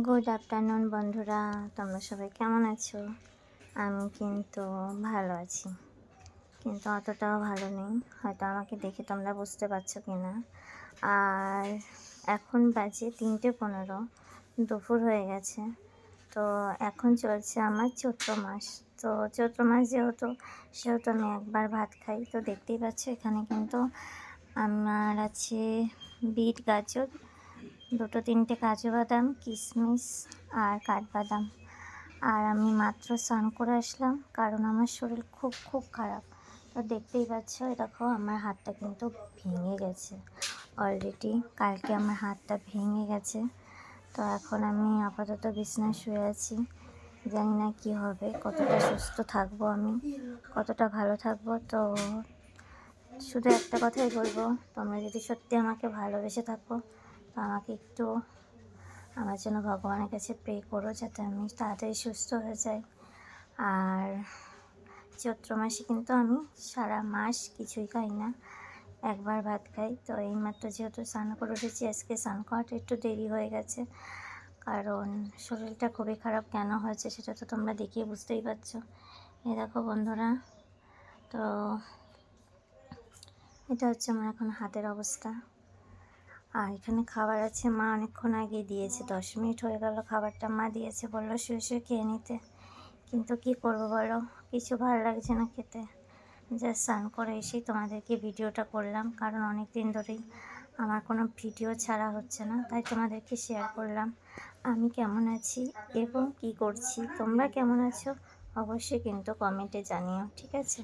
Good afternoon বন্ধুরা, তোমরা সবাই কেমন আছো? আমি কিন্তু ভালো আছি, কিন্তু অতটাও ভালো নেই। হয়তো আমাকে দেখে তোমরা বুঝতে পারছো কি না। আর এখন বাজে 3:15, দুপুর হয়ে গেছে। তো এখন চলছে আমার চৈত্র মাস। তো চৈত্র মাস সেহেতু আমি একবার ভাত খাই। তো দেখতেই পাচ্ছ এখানে কিন্তু আমার আছে বিট, গাজর, 2-3টে কাজু বাদাম, কিশমিশ আর কাঠবাদাম। আর আমি মাত্র স্নান করে আসলাম, কারণ আমার শরীর খুব খুব খারাপ। তো দেখতেই পাচ্ছ, দেখো আমার হাতটা কিন্তু ভেঙে গেছে অলরেডি। কালকে আমার হাতটা ভেঙে গেছে। তো এখন আমি আপাতত বিছানায় শুয়ে আছি। জানি না কী হবে, কতটা সুস্থ থাকবো আমি, কতটা ভালো থাকবো। তো শুধু একটা কথাই বলবো, তোমরা যদি সত্যি আমাকে ভালোবেসে থাকো তো আমাকে একটু আমার জন্য ভগবানের কাছে প্রে করো, যাতে আমি তাড়াতাড়ি সুস্থ হয়ে যাই। আর চৈত্র মাসে কিন্তু আমি সারা মাস কিছুই খাই না, একবার ভাত খাই। তো এইমাত্র যেহেতু স্নান করে উঠেছি, আজকে স্নান করাটা একটু দেরি হয়ে গেছে, কারণ শরীরটা খুবই খারাপ। কেন হয়েছে সেটা তো তোমরা দেখিয়ে বুঝতেই পারছো। এই দেখো বন্ধুরা, তো এটা হচ্ছে আমার এখন হাতের অবস্থা। আর এখানে খাবার আছে, মা অনেকক্ষণ আগে দিয়েছে, 10 মিনিট হয়ে গেল খাবারটা মা দিয়েছে, বললো শুয়ে শুয়ে খেয়ে নিতে। কিন্তু কি করবো বলো, কিছু ভালো লাগছে না খেতে। যা স্নান করে এসেই তোমাদেরকে ভিডিওটা করলাম, কারণ অনেক দিন ধরেই আমার কোনো ভিডিও ছাড়া হচ্ছে না, তাই তোমাদেরকে শেয়ার করলাম আমি কেমন আছি এবং কি করছি। তোমরা কেমন আছো অবশ্যই কিন্তু কমেন্টে জানিও, ঠিক আছে?